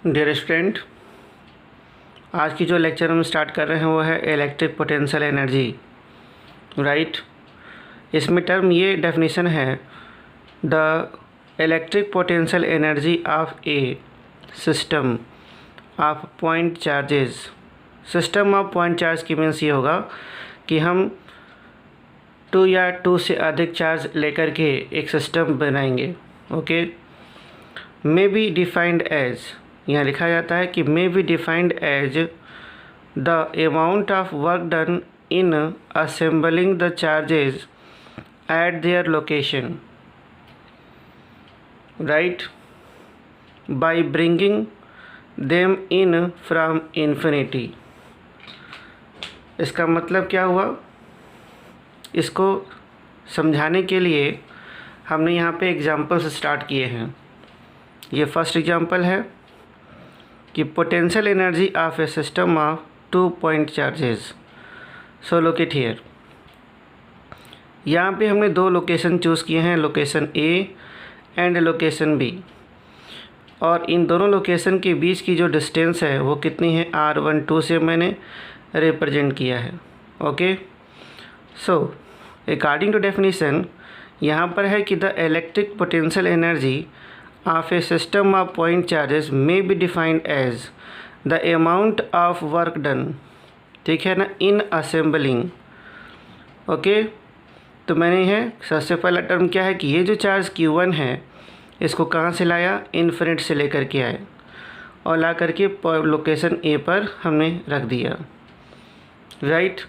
Dear student, आज की जो लेक्चर हम स्टार्ट कर रहे हैं वो है इलेक्ट्रिक पोटेंशियल एनर्जी, राइट। इसमें टर्म ये डेफिनेशन है, the electric potential energy of a system of point charges. System of point charge की मीन्स ये होगा कि हम 2 या 2 से अधिक चार्ज लेकर के एक सिस्टम बनाएंगे, okay. May be defined as, यहाँ लिखा जाता है कि may be defined as the amount of work done in assembling the charges at their location, right, by bringing them in from infinity. इसका मतलब क्या हुआ, इसको समझाने के लिए हमने यहाँ पे एग्जांपल्स स्टार्ट किए हैं। ये फर्स्ट एग्जांपल है कि potential energy of a system of 2 point charges. So look it here, यहाँ पे हमने 2 लोकेशन चूज़ किए हैं, location A and location B, और इन दोनों लोकेशन के बीच की जो डिस्टेंस है वो कितनी है, r12 से मैंने रिप्रेजेंट किया है, okay. So according to definition यहाँ पर है कि the electric potential energy of a system of point charges may be defined as the amount of work done, ठीक है ना, in assembling, ओके। तो मैंने है सबसे पहला टर्म क्या है कि ये जो चार्ज Q1 है इसको कहाँ से लाया, इन्फिनिट से लेकर के आए और ला करके लोकेशन ए पर हमने रख दिया, राइट।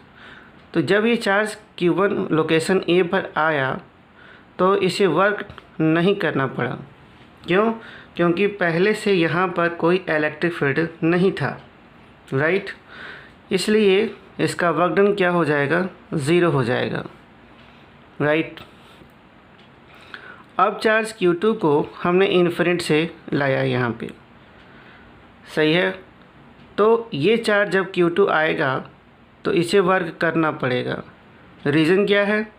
तो जब ये चार्ज Q1 लोकेशन ए पर आया तो इसे वर्क नहीं करना पड़ा, क्यों? क्योंकि पहले से यहाँ पर कोई इलेक्ट्रिक फील्ड नहीं था, राइट। इसलिए इसका वर्क डन क्या हो जाएगा, 0 हो जाएगा, राइट। अब चार्ज Q2 को हमने इन्फिनिट से लाया यहाँ पे, सही है। तो ये चार्ज जब Q2 आएगा तो इसे वर्क करना पड़ेगा। रीज़न क्या है,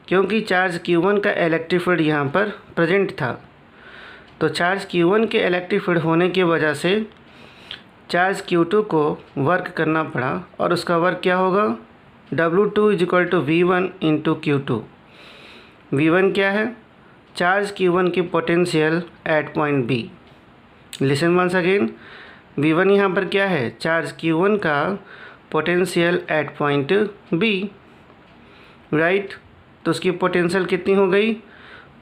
क्योंकि चार्ज Q1 का इलेक्ट्रिक फील्ड यहाँ पर प्रेजेंट था। तो चार्ज Q1 के इलेक्ट्रिक फील्ड होने की वजह से चार्ज Q2 को वर्क करना पड़ा, और उसका वर्क क्या होगा, W2 = V1 × Q2। V1 क्या है, चार्ज Q1 की potential at point B। Listen once again, V1 यहाँ पर क्या है, चार्ज Q1 का potential at point B, right. तो उसकी पोटेंशियल कितनी हो गई,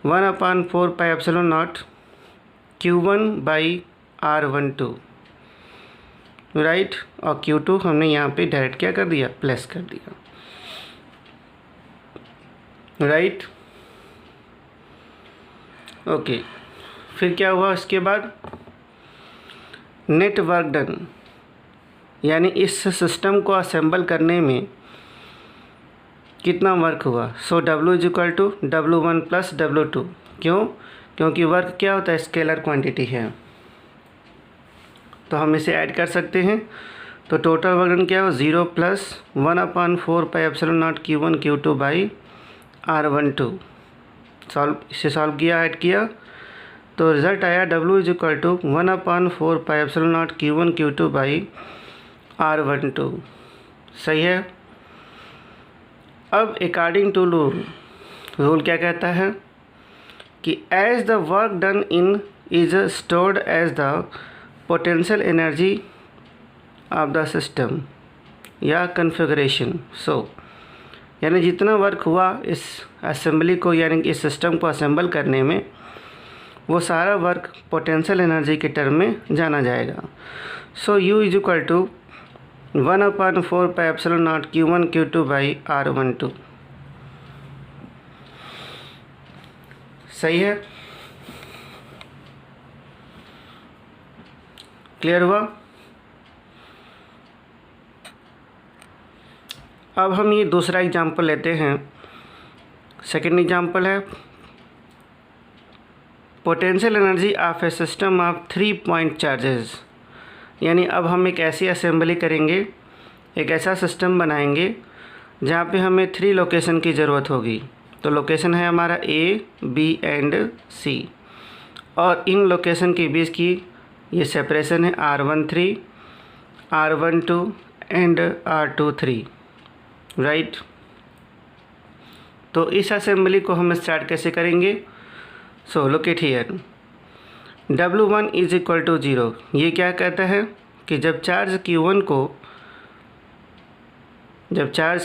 1/4πε0 Q1/R12, राइट। और Q2 हमने यहाँ पे डायरेक्ट क्या कर दिया, प्लस कर दिया, राइट, ओके। फिर क्या हुआ इसके बाद, नेट वर्क डन, यानी इस सिस्टम को असेंबल करने में कितना वर्क हुआ। सो W = W1 + W2, क्यों? क्योंकि वर्क क्या होता है, स्केलर क्वांटिटी है, तो हम इसे ऐड कर सकते हैं। तो टोटल वर्क डन क्या हो, 0 + 1/4πε0 Q1 Q2/R12। इसे सॉल्व किया, ऐड किया, तो रिज़ल्ट आया W = 1/4πε0 Q1 Q2/R12, सही है। अब अकॉर्डिंग टू रूल क्या कहता है कि as the work done in is stored as the potential energy of the system या कन्फिगरेशन। सो यानी जितना वर्क हुआ इस असेंबली को, यानी इस सिस्टम को असेंबल करने में, वो सारा वर्क पोटेंशियल एनर्जी के टर्म में जाना जाएगा। सो U = 1/4πε0 Q1 Q2/R12, सही है, क्लियर हुआ। अब हम ये दूसरा एग्जांपल लेते हैं। सेकंड एग्जांपल है potential energy of a system of 3 point charges, यानी अब हम एक ऐसी असेंबली करेंगे, एक ऐसा सिस्टम बनाएंगे जहाँ पे हमें 3 लोकेशन की ज़रूरत होगी। तो लोकेशन है हमारा A, B एंड C, और इन लोकेशन के बीच की ये सेपरेशन है R13, R12 and R23, right. तो इस असेंबली को हम स्टार्ट कैसे करेंगे? So look it here, W1 is equal to 0। ये क्या कहता है कि जब चार्ज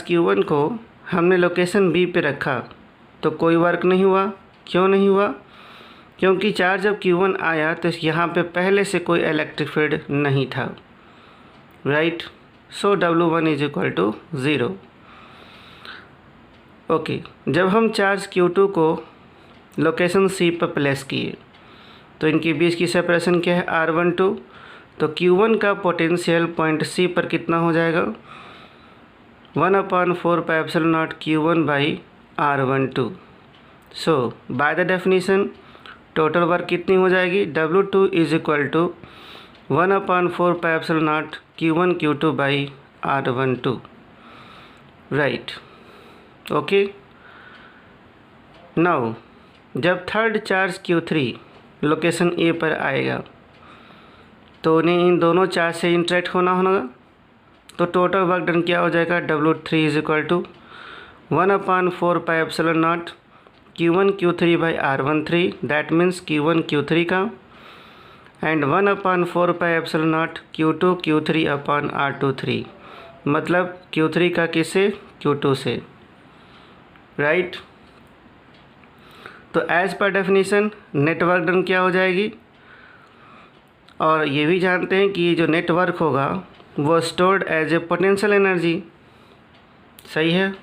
Q1 को हमने लोकेशन B पे रखा तो कोई वर्क नहीं हुआ। क्यों नहीं हुआ? क्योंकि चार्ज जब Q1 आया तो यहाँ पे पहले से कोई इलेक्ट्रिक फील्ड नहीं था, right. So W1 is equal to 0। Okay, जब हम चार्ज Q2 को लोकेशन C पर प्लेस किए तो इनके बीच की सेपरेशन क्या है? R12। तो Q1 का पोटेंशियल पॉइंट C पर कितना हो जाएगा? 1/4 pi epsilon naught Q1 by R12। So by the definition total work कितनी हो जाएगी? W2 is equal to 1/4 pi epsilon naught Q1 Q2 by R12, right. Okay, now जब third charge Q3 location A पर आएगा तो उन्हें इन दोनों charge से इंटरेक्ट होगा। तो टोटल वर्क डन क्या हो जाएगा? W3 is equal to 1/4 pi epsilon naught Q1 Q3 by R13, that means Q1 Q3 का, and 1/4 pi epsilon naught Q2 Q3 upon R23, मतलब Q3 का किससे? Q2 से, राइट। तो as per definition network done क्या हो जाएगी? और ये भी जानते हैं कि जो नेटवर्क होगा वो stored as a potential energy, सही है।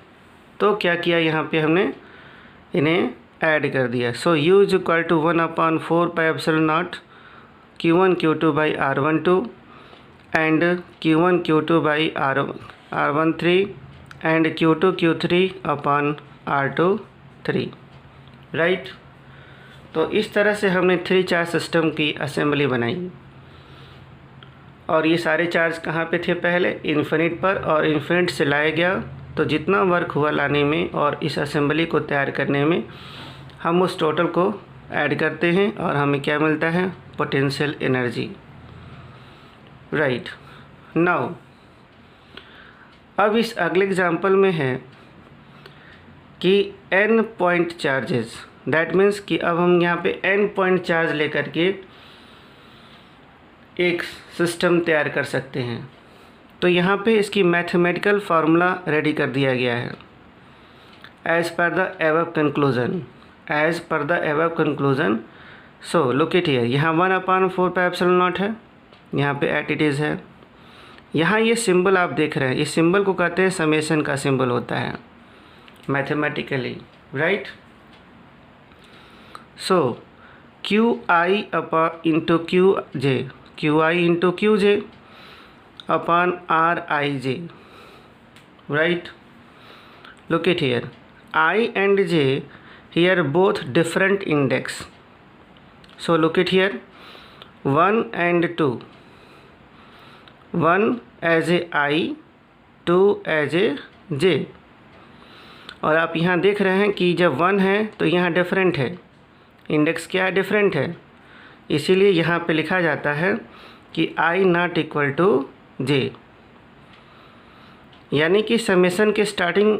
तो क्या किया यहाँ पे हमने इन्हें ऐड कर दिया। So U is equal to 1/4 pi epsilon naught Q1 Q2 by R12 and Q1 Q2 by R13 and Q2 Q3 upon R23, right. तो इस तरह से हमने 3 चार्ज सिस्टम की असेंबली बनाई। और ये सारे चार्ज कहाँ पे थे? पहले इन्फिनिट पर, और इन्फिनिट से लाया गया तो जितना वर्क हुआ लाने में और इस असेंबली को तैयार करने में, हम उस टोटल को ऐड करते हैं और हमें क्या मिलता है? Potential energy, right. नाउ अब इस अगले एग्जांपल में है कि n point charges, that means कि अब हम यहाँ पे n पॉइंट चार्ज लेकर के एक सिस्टम तैयार कर सकते हैं। तो यहाँ पे इसकी मैथमेटिकल फार्मूला रेडी कर दिया गया है as per the above conclusion. So look it here, यहाँ 1/4 पाई एप्सिलॉन नॉट है, यहाँ पे एट इट इज़ है। यहाँ ये सिंबल आप देख रहे हैं, इस सिंबल को कहते हैं समेशन का सिंबल होता है mathematically, right. So QI into QJ upon RIJ, right. Look it here, I and J here both different index. So look it here, 1 and 2, 1 as a I, 2 as a J। और आप यहाँ देख रहे हैं कि जब 1 है तो यहाँ डिफरेंट है, इंडेक्स क्या है? डिफरेंट है। इसीलिए यहाँ पे लिखा जाता है कि I not equal to J, यानी कि समेशन की स्टार्टिंग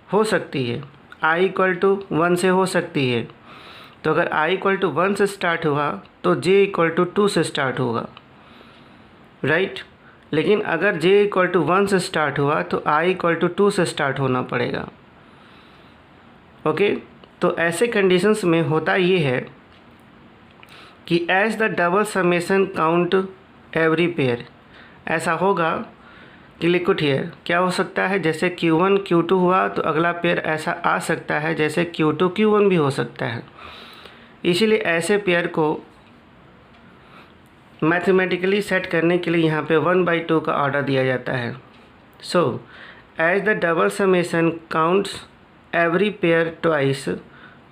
हो सकती है I इक्वल टू 1 से हो सकती है। तो अगर I इक्वल टू 1 से स्टार्ट हुआ तो J इक्वल टू 2 से स्टार्ट होगा, राइट। लेकिन अगर J इक्वल टू 1 से स्टार्ट हुआ तो I इक्वल टू 2 से स्टार्ट होना पड़ेगा, ओके। तो ऐसे कंडीशंस में होता ये है कि as the double summation count every pair, ऐसा होगा कि लिक्विड हियर क्या हो सकता है? जैसे Q1 Q2 हुआ तो अगला पेयर ऐसा आ सकता है जैसे Q2 Q1 भी हो सकता है। इसीलिए ऐसे पेयर को मैथमेटिकली सेट करने के लिए यहाँ पे 1/2 का ऑर्डर दिया जाता है। So as the double summation counts every pair twice,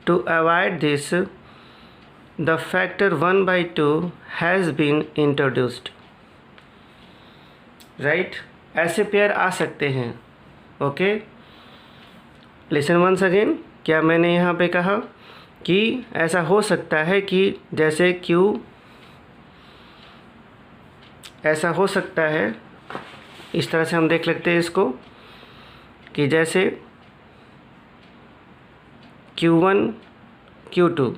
to avoid this the factor 1/2 has been introduced, right. ऐसे पेयर आ सकते हैं, ओके। लिसन वंस अगेन, क्या मैंने यहाँ पे कहा कि ऐसा हो सकता है कि जैसे ऐसा हो सकता है, इस तरह से हम देख लेते हैं इसको कि जैसे Q1 Q2,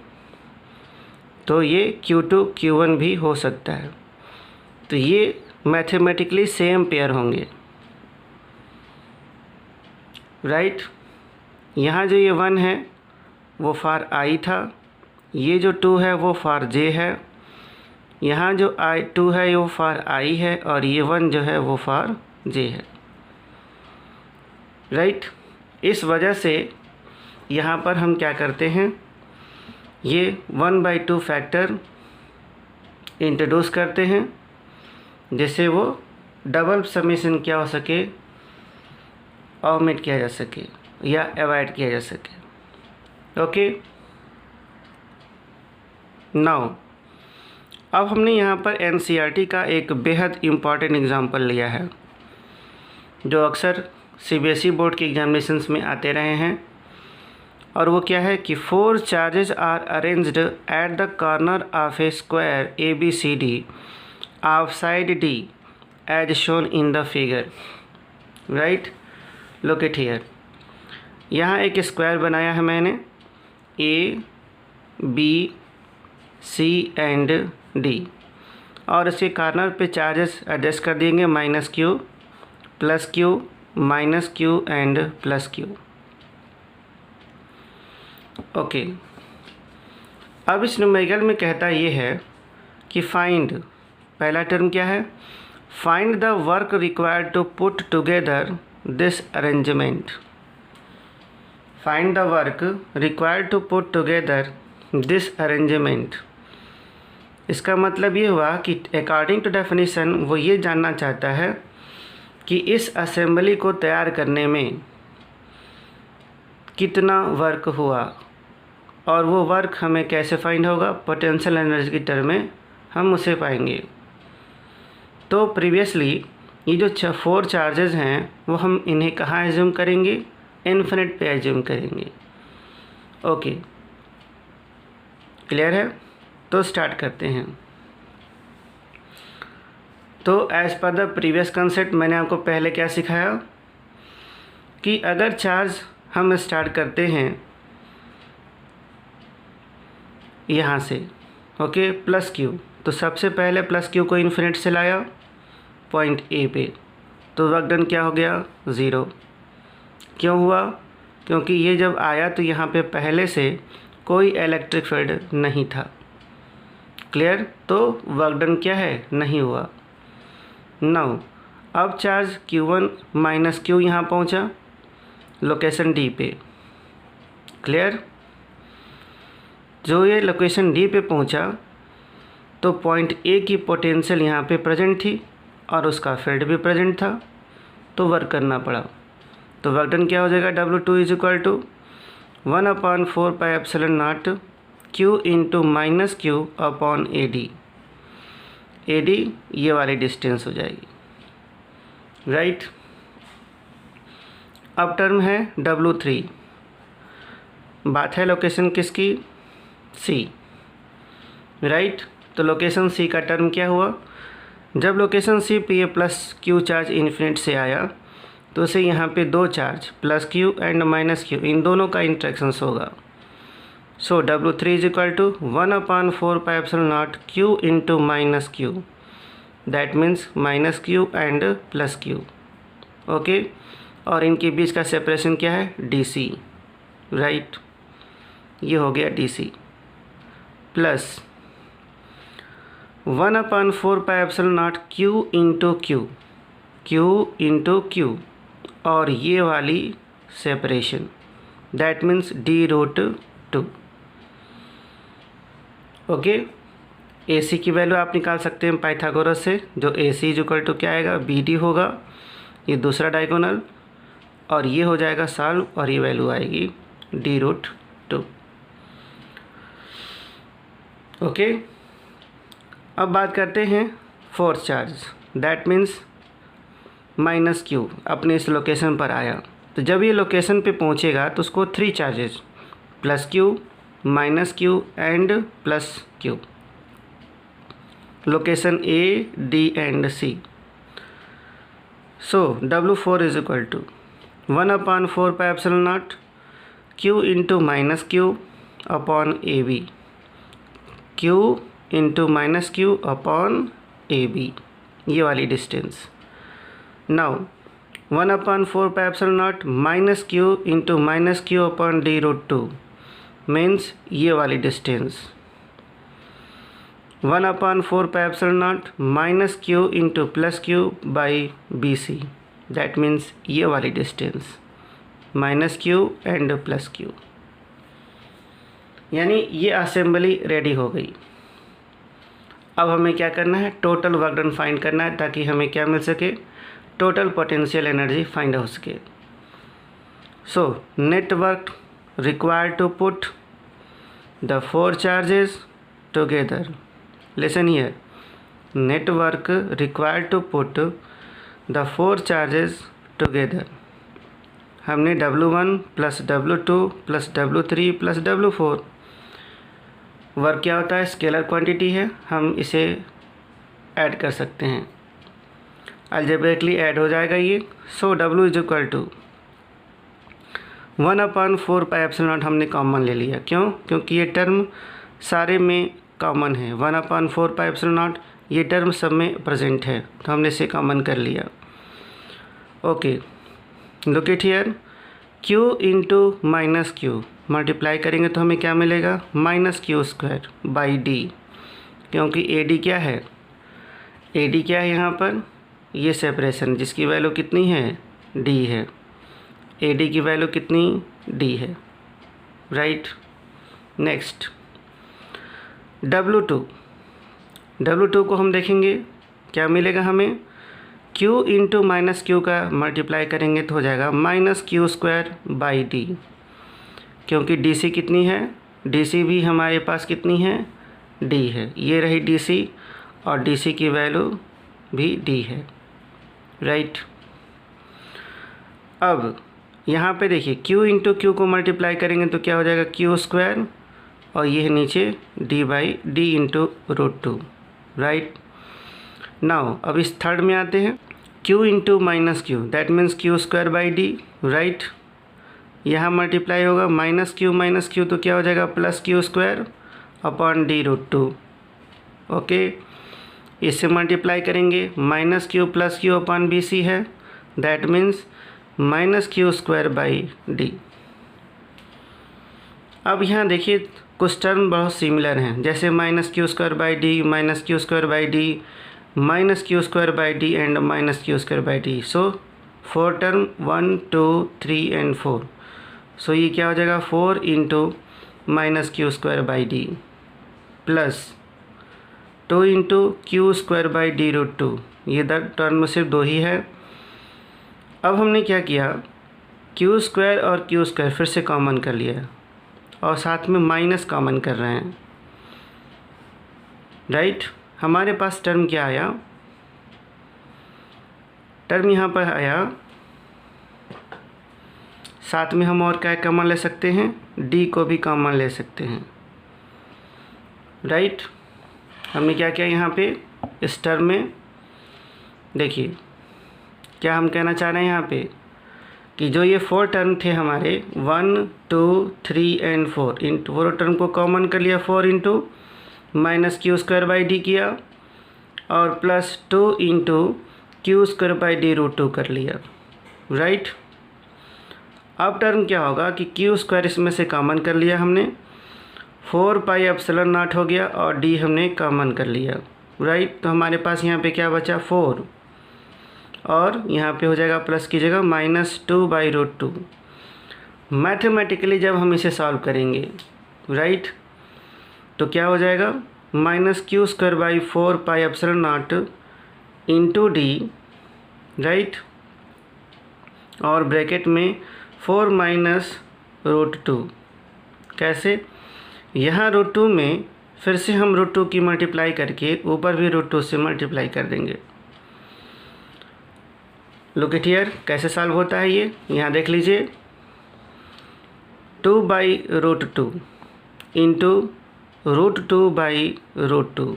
तो ये Q2 Q1 भी हो सकता है। तो ये मैथमेटिकली सेम पेयर होंगे, राइट। यहाँ जो ये 1 है वो फॉर I था, ये जो 2 है वो फॉर J है, यहाँ जो I2 है वो फॉर I है, और ये 1 जो है वो फॉर J है, राइट। इस वजह से यहाँ पर हम क्या करते हैं, ये 1/2 फैक्टर इंट्रोड्यूस करते हैं, जिससे वो डबल समेशन क्या हो सके, ओमिट किया जा सके या अवॉइड किया जा सके। ओके, नाउ अब हमने यहाँ पर NCERT का एक बेहद इम्पॉर्टेंट एग्जांपल लिया है, जो अक्सर CBSE बोर्ड के एग्जामिनेशंस में आते रहे हैं, और वो क्या है कि 4 charges are arranged at the corner of a square ABCD of side D as shown in the figure, right. Look it here, यहाँ एक स्क्वायर बनाया है मैंने, A B C and D, और इसके कॉर्नर पे चार्जेस एडजस्ट कर देंगे -Q +Q -Q and +Q। Okay, अब इस न्यूमेरिकल में कहता ये है कि फाइंड, पहला टर्म क्या है, find the work required to put together this arrangement. Find the work required to put together this arrangement. इसका मतलब ये हुआ कि अकॉर्डिंग टू डेफिनेशन वो ये जानना चाहता है कि इस असेंबली को तैयार करने में कितना वर्क हुआ, और वो वर्क हमें कैसे फाइंड होगा, पोटेंशियल एनर्जी की टर्म में हम उसे पाएंगे। तो प्रीवियसली ये जो 4 चार्जेस हैं वो हम इन्हें कहाँ एज्यूम करेंगे, इन्फिनिट पे एज्यूम करेंगे। ओके, क्लियर है। तो स्टार्ट करते हैं। तो as per the previous concept मैंने आपको पहले क्या सिखाया कि अगर चार्ज हम स्टार्ट करते हैं यहाँ से, ओके, +Q, तो सबसे पहले +Q को इन्फिनिट से लाया पॉइंट A पे, तो वर्क डन क्या हो गया, 0। क्यों हुआ, क्योंकि ये जब आया तो यहाँ पे पहले से कोई इलेक्ट्रिक फील्ड नहीं था। क्लियर, तो वर्क डन क्या है, नहीं हुआ। नाउ अब चार्ज Q1 -Q यहाँ पहुँचा लोकेशन D पे। क्लियर, जो ये लोकेशन D पे पहुँचा तो पॉइंट A की पोटेंशियल यहाँ पे प्रेजेंट थी और उसका फील्ड भी प्रेजेंट था, तो वर्क करना पड़ा। तो वर्क डन क्या हो जाएगा, W2 = 1/4πε0 Q × -Q upon AD। AD ये वाली डिस्टेंस हो जाएगी, राइट। अब टर्म है W3, बात है लोकेशन किसकी, C, राइट। तो लोकेशन C का टर्म क्या हुआ, जब लोकेशन C पे ये +Q चार्ज इन्फिनिट से आया तो उसे यहाँ पे 2 चार्ज +Q एंड -Q इन दोनों का इंट्रैक्शंस होगा। सो W3 = 1/4πε0 Q × -Q, that means -Q and +Q। Okay, और इनके बीच का सेपरेशन क्या है, DC, राइट। ये हो गया DC प्लस 1/4πε0 Q × Q, और ये वाली separation, that means D√2। Okay, AC की वैल्यू आप निकाल सकते हैं पाइथागोरस से, जो AC = क्या आएगा, BD होगा, ये दूसरा डायगोनल, और ये हो जाएगा सॉल्व, और ये वैल्यू आएगी D√2। ओके, अब बात करते हैं fourth charge, that means -Q अपने इस लोकेशन पर आया। तो जब ये लोकेशन पे पहुंचेगा तो उसको 3 charges +Q -Q and +Q location A, D and C. So W4 is equal to 1/4 pi epsilon naught Q into minus Q upon AB. Q into minus Q upon AB, ये वाली distance. Now 1/4 pi epsilon naught minus Q into minus Q upon D root 2 means ये वाली distance. 1/4 pi epsilon naught minus Q into plus Q by BC, that means ये वाली distance minus Q and plus Q. यानी ये assembly ready हो गई. अब हमें क्या करना है, टोटल वर्क डन फाइंड करना है ताकि हमें क्या मिल सके, टोटल पोटेंशियल एनर्जी फाइंड हो सके. So net work required to put the 4 charges together. Listen here, net work required to put the 4 charges together. हमने W1 plus W2 plus W3 plus W4. Work क्या होता है, scalar quantity है, हम इसे add कर सकते हैं, अलजेब्रिकली ऐड हो जाएगा ये. So W is equal to 1/4 pi epsilon naught हमने कॉमन ले लिया. क्यों? क्योंकि ये टर्म सारे में कॉमन है. 1/4 पाई एप्सिलॉन नॉट ये टर्म सब में प्रेजेंट है, तो हमने इसे कॉमन कर लिया. Okay, look it here, Q into minus Q multiply करेंगे तो हमें क्या मिलेगा, minus Q square by D. क्योंकि AD क्या है, AD क्या है यहाँ पर, ये सेपरेशन जिसकी वैल्यू कितनी है, D है. AD की वैल्यू कितनी, D है, राइट. नेक्स्ट W2 को हम देखेंगे क्या मिलेगा हमें, Q इंटू माइनस Q का मल्टीप्लाई करेंगे तो हो जाएगा minus Q square by D. क्योंकि DC कितनी है, DC भी हमारे पास कितनी है, D है. ये रही DC और DC की वैल्यू भी D है, राइट. अब यहाँ पे देखिए Q इंटू Q को मल्टीप्लाई करेंगे तो क्या हो जाएगा, Q स्क्वायर और ये है नीचे D by D into root 2, right. Now अब इस थर्ड में आते हैं, Q into minus Q that means Q square by D, right. यहाँ मल्टीप्लाई होगा माइनस Q तो क्या हो जाएगा, plus Q square upon D root 2. Okay, इससे मल्टीप्लाई करेंगे minus Q plus Q upon BC है, that means minus Q square by D. अब यहाँ देखिए कुछ टर्म बहुत सिमिलर हैं, जैसे minus Q square by D, minus Q square by D, minus Q square by D and minus Q square by D. So 4 term 1 2 3 and 4. So ये क्या हो जाएगा, 4 into minus Q square by D plus 2 into Q square by D root 2. ये term में सिर्फ 2 ही है. अब हमने क्या किया, Q स्क्वायर और Q स्क्वायर फिर से कॉमन कर लिया और साथ में माइनस कॉमन कर रहे हैं, राइट. हमारे पास टर्म क्या आया, टर्म यहाँ पर आया, साथ में हम और क्या कॉमन ले सकते हैं, D को भी कॉमन ले सकते हैं, राइट. हमने क्या किया यहाँ पे इस टर्म में, देखिए क्या हम कहना चाह रहे हैं यहाँ पे कि जो ये 4 टर्म थे हमारे 1 2 3 एंड 4, इन 4 टर्म को कॉमन कर लिया, 4 into minus Q square by D किया और plus 2 into Q square by D root 2 कर लिया, राइट. अब टर्म क्या होगा कि Q स्क्वायर इसमें से कॉमन कर लिया हमने, 4 पाई एप्सिलॉन नॉट हो गया और D हमने कॉमन कर लिया, राइट. तो हमारे पास यहाँ पे क्या बचा, 4 और यहाँ पे हो जाएगा प्लस की जगह माइनस 2 बाई रूट 2. मैथमेटिकली जब हम इसे सॉल्व करेंगे, राइट, तो क्या हो जाएगा, minus Q square by 4 pi epsilon not into D, right, और ब्रैकेट में 4 माइनस रूट 2. कैसे, यहाँ रूट 2 में फिर से हम रूट 2 की मल्टीप्लाई करके ऊपर भी रूट 2 से मल्टीप्लाई कर देंगे. लुक इट हियर, कैसे सॉल्व होता है ये, यहाँ देख लीजिए, 2 by root 2 into root 2 by root 2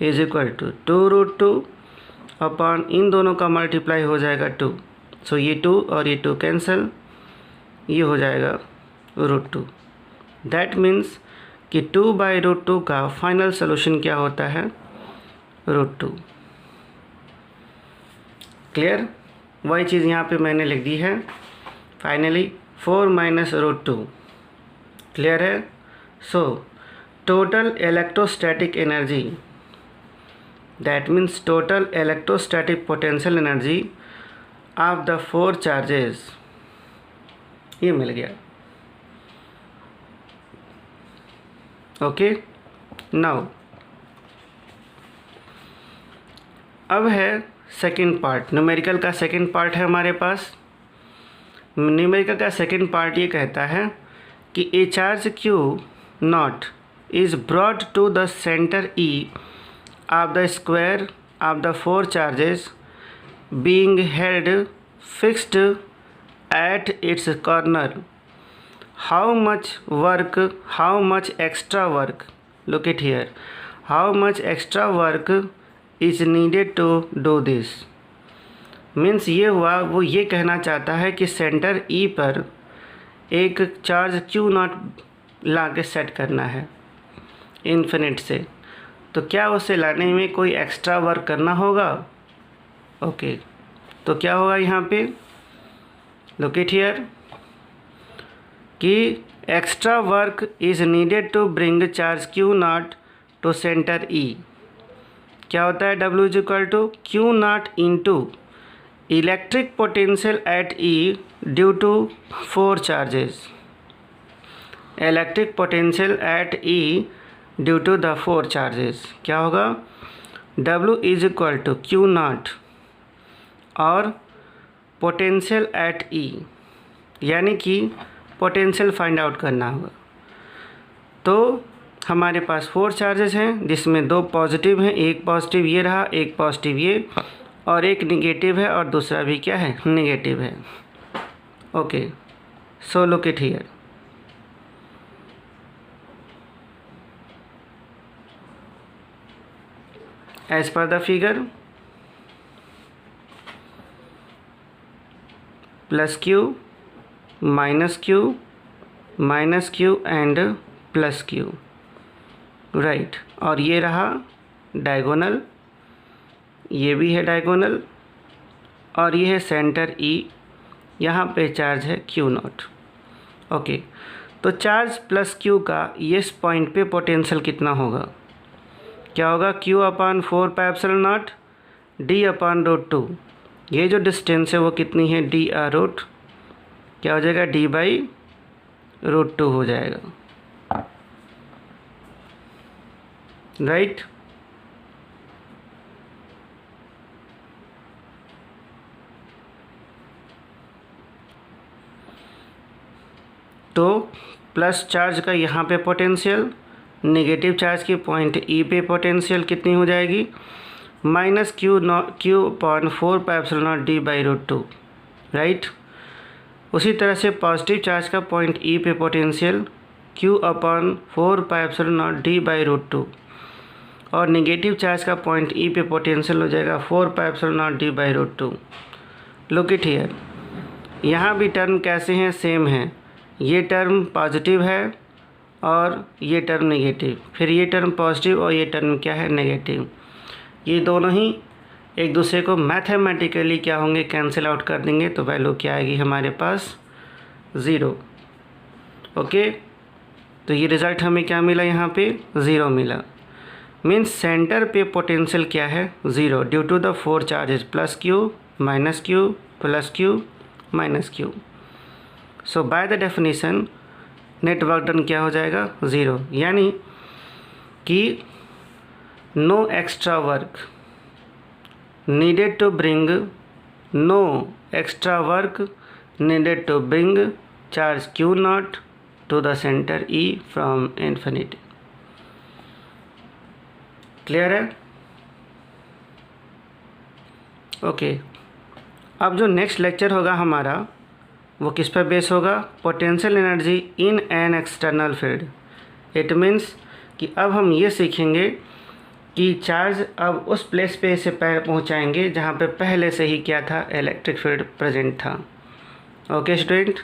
is equal to 2√2 upon इन दोनों का मल्टीप्लाई हो जाएगा 2। सो ये 2 और ये 2 कैंसिल, ये हो जाएगा √2। दैट मीन्स कि 2/√2 का फाइनल सोल्यूशन क्या होता है, √2। क्लियर? वही चीज़ यहाँ पे मैंने लिख दी है। फाइनली 4 - √2। क्लियर है? So total electrostatic energy, that means total electrostatic potential energy of the 4 charges, ये मिल गया। ओके, नाउ अब है सेकंड पार्ट, न्यूमेरिकल का सेकंड पार्ट है हमारे पास। न्यूमेरिकल का सेकंड पार्ट ये कहता है कि a charge Q naught is brought to the centre E of the square of the 4 charges being held fixed at its corner. How much extra work, look it here, how much extra work is needed to do this। Means ये हुआ, वो ये कहना चाहता है कि centre E पर एक चार्ज Q नॉट ला के सेट करना है इन्फिनिट से, तो क्या उसे लाने में कोई एक्स्ट्रा वर्क करना होगा। ओके, तो क्या होगा यहाँ पे, look it here, कि extra work is needed to bring charge Q naught to centre E। क्या होता है, W is equal to Q naught into electric potential at E due to 4 charges. Electric potential at E due to the 4 charges क्या होगा, W is equal to Q naught और potential at E, यानी कि potential find out करना होगा। तो हमारे पास 4 charges हैं जिसमें 2 पॉजिटिव हैं, एक पॉजिटिव ये रहा, एक पॉजिटिव ये, और एक निगेटिव है और दूसरा भी क्या है, निगेटिव है। Okay, so look it here, as per the figure +Q -Q and +Q, right. और ये रहा डायगोनल, ये भी है डायगोनल, और ये है सेंटर E, यहाँ पे चार्ज है Q नॉट। ओके, तो चार्ज +Q का ये इस पॉइंट पे पोटेंशियल कितना होगा, क्या होगा, Q/4πε0 D/√2। ये जो डिस्टेंस है वो कितनी है, D/√, क्या हो जाएगा, D/√2 हो जाएगा, राइट। तो प्लस चार्ज का यहाँ पे पोटेंशियल, नेगेटिव चार्ज की पॉइंट E पे पोटेंशियल कितनी हो जाएगी, -Q/4πε0 D/√2, राइट। उसी तरह से पॉजिटिव चार्ज का पॉइंट E पे पोटेंशियल Q/4πε0 D/√2, और नेगेटिव चार्ज का पॉइंट E पे पोटेंशियल हो जाएगा 4πε0 D/√2। लुक इट हियर, यहाँ भी टर्म कैसे हैं, सेम हैं। ये टर्म पॉजिटिव है और ये टर्म नेगेटिव, फिर ये टर्म पॉजिटिव और ये टर्म क्या है, नेगेटिव। ये दोनों ही एक दूसरे को मैथमेटिकली क्या होंगे, कैंसिल आउट कर देंगे, तो वैल्यू क्या आएगी हमारे पास, 0। ओके, तो ये रिज़ल्ट हमें क्या मिला, यहाँ पे 0 मिला। मीन्स सेंटर पे पोटेंशियल क्या है, 0 due to the 4 charges +Q -Q +Q -Q। So by the definition net work done क्या हो जाएगा, 0, यानी कि no extra work needed to bring charge Q naught to the center E from infinity। Clear है? Okay, अब जो next lecture होगा हमारा वो किस पर बेस होगा, potential energy in an external field. It means कि अब हम ये सीखेंगे कि चार्ज अब उस प्लेस पे इसे पहुंचाएंगे जहां पे पहले से ही क्या था, इलेक्ट्रिक फील्ड प्रेजेंट था। Okay student.